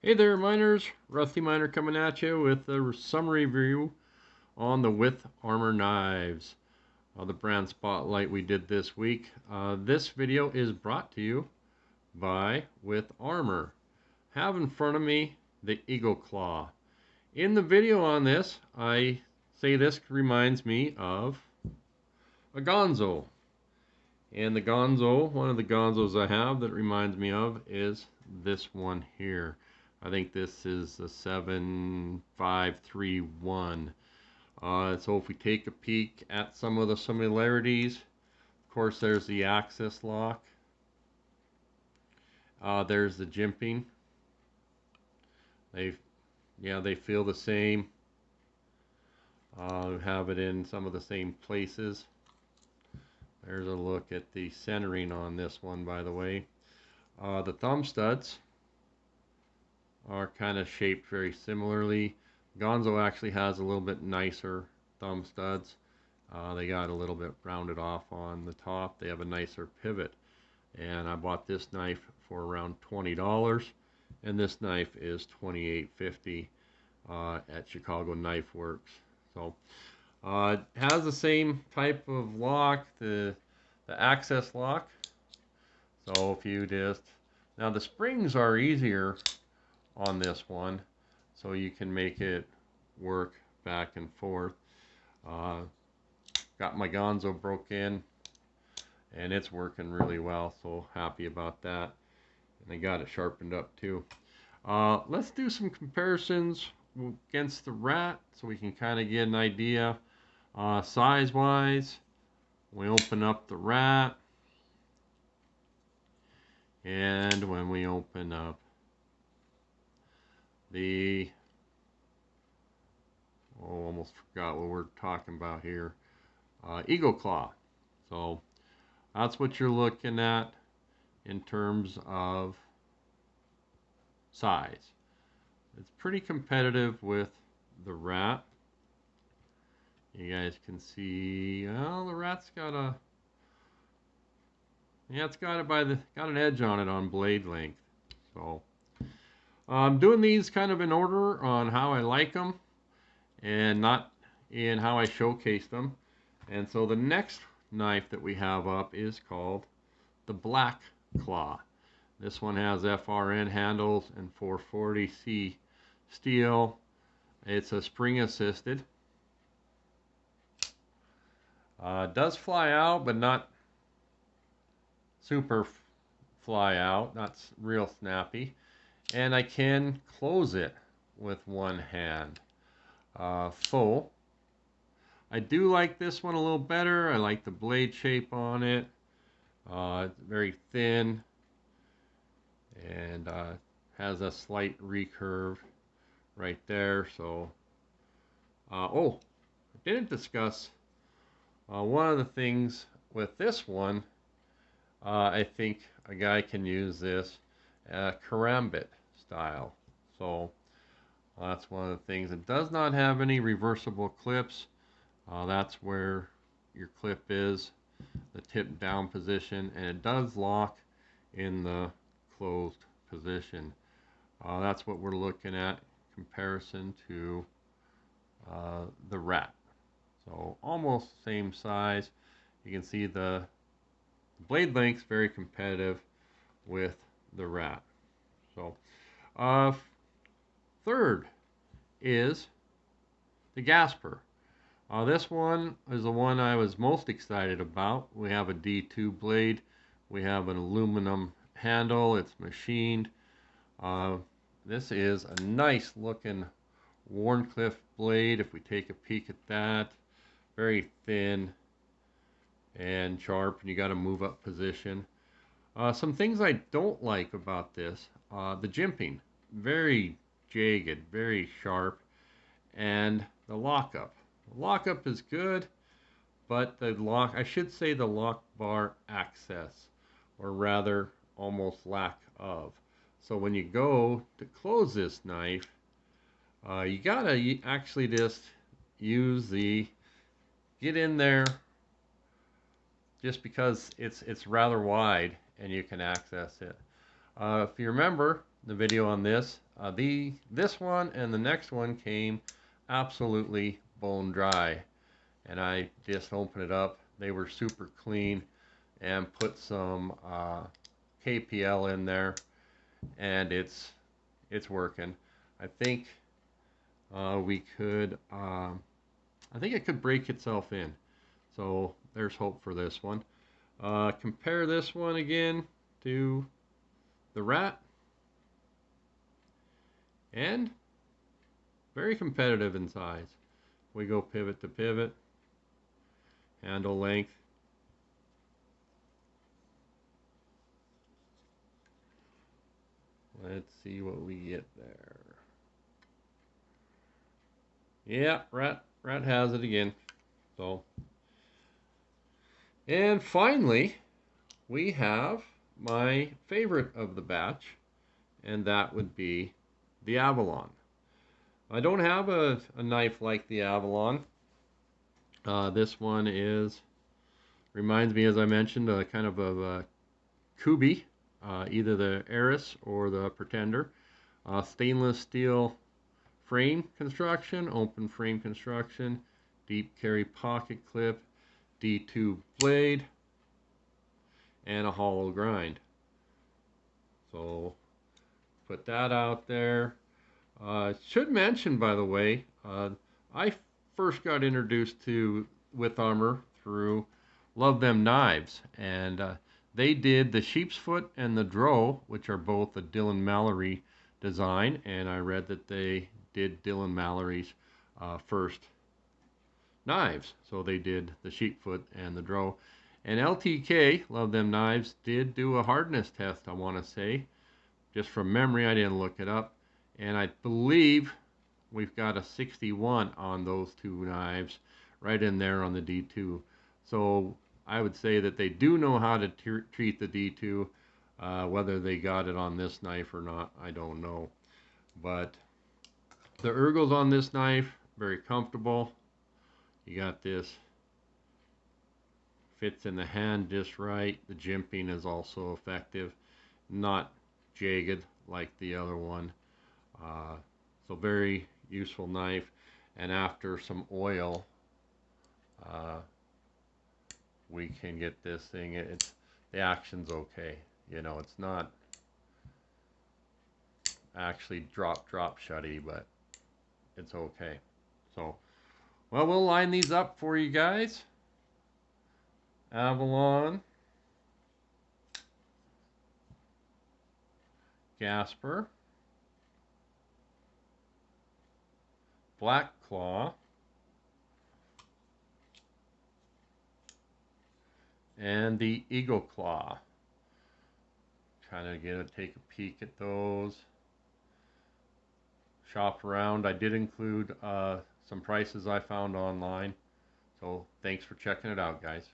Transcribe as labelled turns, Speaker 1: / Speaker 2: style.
Speaker 1: Hey there, miners. Rusty Miner coming at you with a summary review on the Witharmour knives. The brand spotlight we did this week. This video is brought to you by Witharmour. Have in front of me the Eagle Claw. In the video on this, I say this reminds me of a Gonzo. And the Gonzo, one of the Gonzos I have that reminds me of is this one here. I think this is a 7531. So if we take a peek at some of the similarities, of course there's the axis lock. There's the jimping. They feel the same. Have it in some of the same places. There's a look at the centering on this one, by the way. The thumb studs are kind of shaped very similarly. Gonzo actually has a little bit nicer thumb studs. They got a little bit rounded off on the top. They have a nicer pivot. And I bought this knife for around $20. And this knife is $28.50 at Chicago Knife Works. So it has the same type of lock, the access lock. So if you just, now the springs are easier on this one, so you can make it work back and forth. Got my Gonzo broke in and it's working really well, so happy about that. And I got it sharpened up too. Let's do some comparisons against the Rat so we can kind of get an idea size wise. We open up the Rat, and when we open up the, almost forgot what we're talking about here, Eagle Claw. So that's what you're looking at in terms of size. It's pretty competitive with the Rat. You guys can see, well, the Rat's got a, yeah, it's got it got an edge on it on blade length. So I'm doing these kind of in order on how I like them and not in how I showcase them. And so the next knife that we have up is called the Black Claw. This one has FRN handles and 440C steel. It's a spring assisted. Does fly out, but not super fly out, not real snappy. And I can close it with one hand. Full. I do like this one a little better. I like the blade shape on it. It's very thin and has a slight recurve right there. So, oh, I didn't discuss one of the things with this one. I think a guy can use this karambit style. So that's one of the things. It does not have any reversible clips. That's where your clip is, the tip down position, and it does lock in the closed position. That's what we're looking at in comparison to the Rat. So almost same size. You can see the blade length's very competitive with the Rat. So third is the Gasper. This one is the one I was most excited about. We have a D2 blade. We have an aluminum handle. It's machined. This is a nice looking Wharncliffe blade. If we take a peek at that, very thin and sharp, and you got to move up position. Some things I don't like about this, the jimping, very jagged, very sharp, and the lockup. The lockup is good, but the lock, I should say the lock bar access, or rather almost lack of. So when you go to close this knife, you gotta actually just use get in there, just because it's rather wide and you can access it. If you remember, the video on this. This one and the next one came absolutely bone dry, and I just opened it up. They were super clean, and put some KPL in there, and it's working. I think we could. I think it could break itself in. So there's hope for this one. Compare this one again to the rat, and very competitive in size. We go pivot to pivot, handle length. Let's see what we get there. Yeah, rat has it again. So, and finally, we have my favorite of the batch, and that would be the Avalon. I don't have a knife like the Avalon. This one reminds me, as I mentioned, kind of a Kubi, either the Eris or the Pretender. Stainless steel frame construction, open frame construction, deep carry pocket clip, D2 blade, and a hollow grind. So put that out there. Should mention, by the way, I first got introduced to Witharmour through Love Them Knives, and they did the sheep's foot and the drow, which are both a Dylan Mallory design, and I read that they did Dylan Mallory's first knives. So they did the sheepfoot and the drow. And LTK, Love Them Knives, did do a hardness test, I want to say. Just from memory, I didn't look it up. And I believe we've got a 61 on those two knives, right in there on the D2. So I would say that they do know how to treat the D2. Whether they got it on this knife or not, I don't know. But the ergos on this knife, very comfortable. You got this, fits in the hand just right. The jimping is also effective, not jagged like the other one. So very useful knife. And after some oil, we can get this thing. The action's okay. You know, it's not actually drop shutty, but it's okay. So, well, we'll line these up for you guys. Avalon, Gasper, Black Claw, and the Eagle Claw. Kind of take a peek at those. Shop around. I did include some prices I found online. So thanks for checking it out, guys.